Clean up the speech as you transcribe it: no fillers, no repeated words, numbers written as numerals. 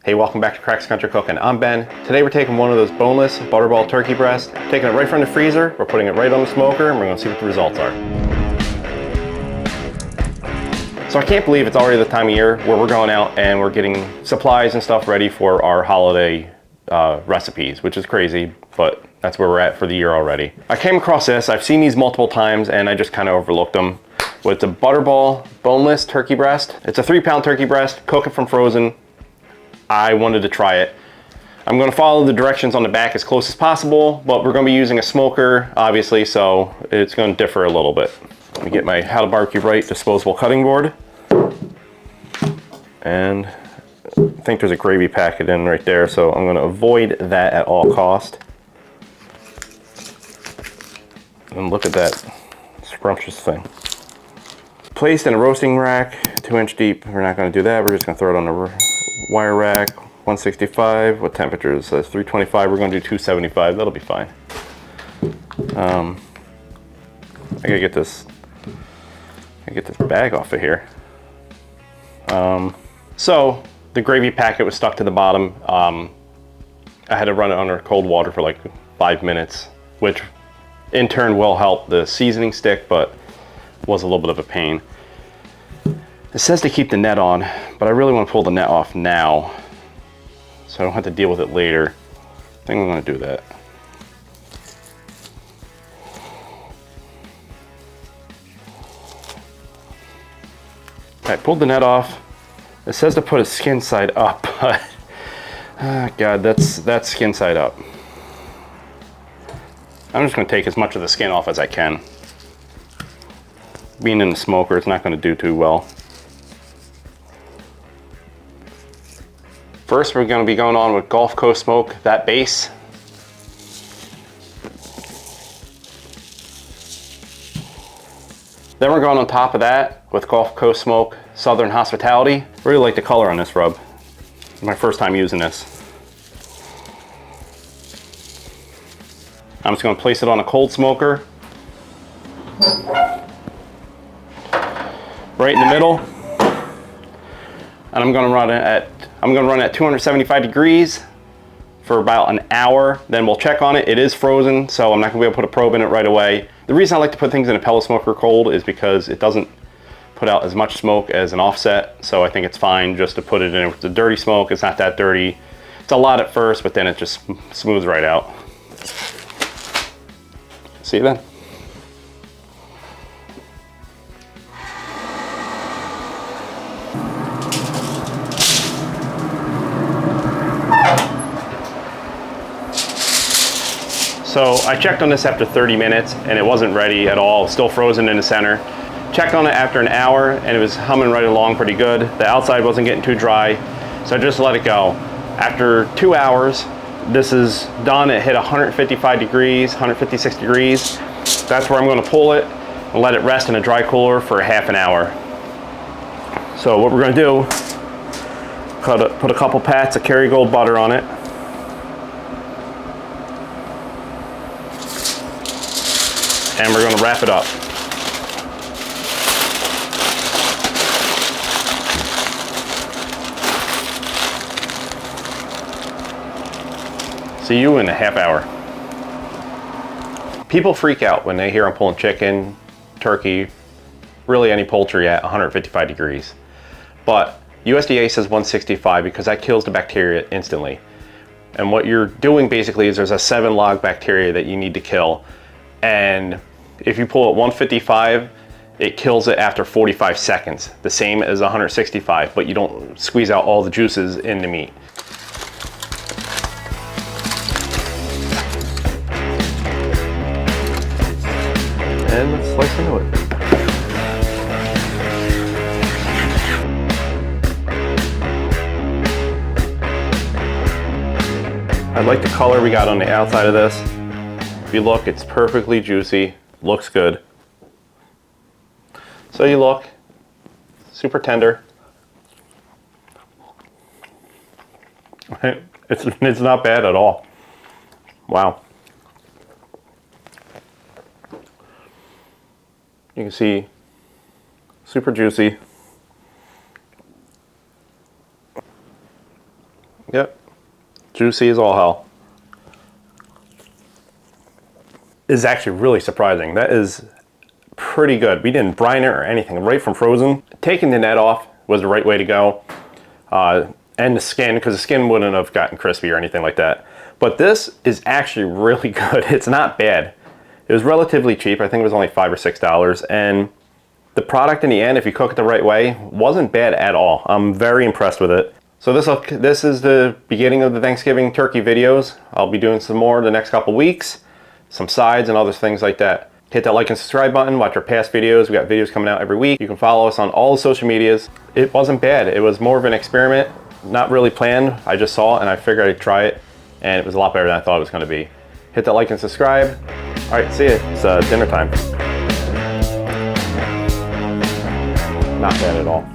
Hey, welcome back to Krack's Country Cooking. I'm Ben. Today we're taking one of those boneless Butterball turkey breasts, taking it right from the freezer, we're putting it right on the smoker, and we're gonna see what the results are. So I can't believe it's already the time of year where we're going out and we're getting supplies and stuff ready for our holiday recipes, which is crazy, but that's where we're at for the year already. I came across this, I've seen these multiple times and I just kind of overlooked them. It's a Butterball boneless turkey breast. It's a 3-pound turkey breast, cook it from frozen. I wanted to try it. I'm going to follow the directions on the back as close as possible, but we're going to be using a smoker, obviously, so it's going to differ a little bit. Let me get my How to Barbecue Right disposable cutting board. And I think there's a gravy packet in right there, so I'm going to avoid that at all cost. And look at that scrumptious thing. Placed in a roasting rack, 2-inch deep. We're not going to do that. We're just going to throw it on the wire rack, 165. What temperature is this? 325. We're going to do 275. That'll be fine. I gotta get this bag off of here. So the gravy packet was stuck to the bottom. I had to run it under cold water for like 5 minutes, which in turn will help the seasoning stick, but was a little bit of a pain. It says to keep the net on, but I really want to pull the net off now so I don't have to deal with it later. I think I'm going to do that. I pulled the net off. It says to put it skin side up, but God, that's skin side up. I'm just going to take as much of the skin off as I can. Being in the smoker, it's not going to do too well. First, we're going to be going on with Gulf Coast Smoke, that base. Then we're going on top of that with Gulf Coast Smoke, Southern Hospitality. I really like the color on this rub. It's my first time using this. I'm just going to place it on a cold smoker. Right in the middle. And I'm going to run it at 275 degrees for about an hour. Then we'll check on it. It is frozen, so I'm not going to be able to put a probe in it right away. The reason I like to put things in a pellet smoker cold is because it doesn't put out as much smoke as an offset. So I think it's fine just to put it in with the dirty smoke. It's not that dirty. It's a lot at first, but then it just smooths right out. See you then. So I checked on this after 30 minutes and it wasn't ready at all, still frozen in the center. Checked on it after an hour and it was humming right along pretty good. The outside wasn't getting too dry, so I just let it go. After 2 hours, this is done. It hit 155 degrees, 156 degrees. That's where I'm gonna pull it and let it rest in a dry cooler for a half an hour. So what we're gonna do, put a couple pats of Kerrygold butter on it. And we're going to wrap it up. See you in a half hour. People freak out when they hear I'm pulling chicken, turkey, really any poultry at 155 degrees. But USDA says 165 because that kills the bacteria instantly. And what you're doing basically is there's a 7 log bacteria that you need to kill. And if you pull at 155, it kills it after 45 seconds, the same as 165, but you don't squeeze out all the juices in the meat. And let's slice into it. I like the color we got on the outside of this. If you look, it's perfectly juicy, looks good. So you look, super tender. It's not bad at all. Wow. You can see, super juicy. Yep. Juicy as all hell. Is actually really surprising. That is pretty good. We didn't brine it or anything, right from frozen. Taking the net off was the right way to go. And the skin, because the skin wouldn't have gotten crispy or anything like that. But this is actually really good. It's not bad. It was relatively cheap. I think it was only $5 or $6. And the product in the end, if you cook it the right way, wasn't bad at all. I'm very impressed with it. So this is the beginning of the Thanksgiving turkey videos. I'll be doing some more the next couple weeks. Some sides and other things like that. Hit that like and subscribe button, watch our past videos. We got videos coming out every week. You can follow us on all the social medias. It wasn't bad. It was more of an experiment, not really planned. I just saw it and I figured I'd try it, and it was a lot better than I thought it was gonna be. Hit that like and subscribe. All right, see ya. It's dinner time. Not bad at all.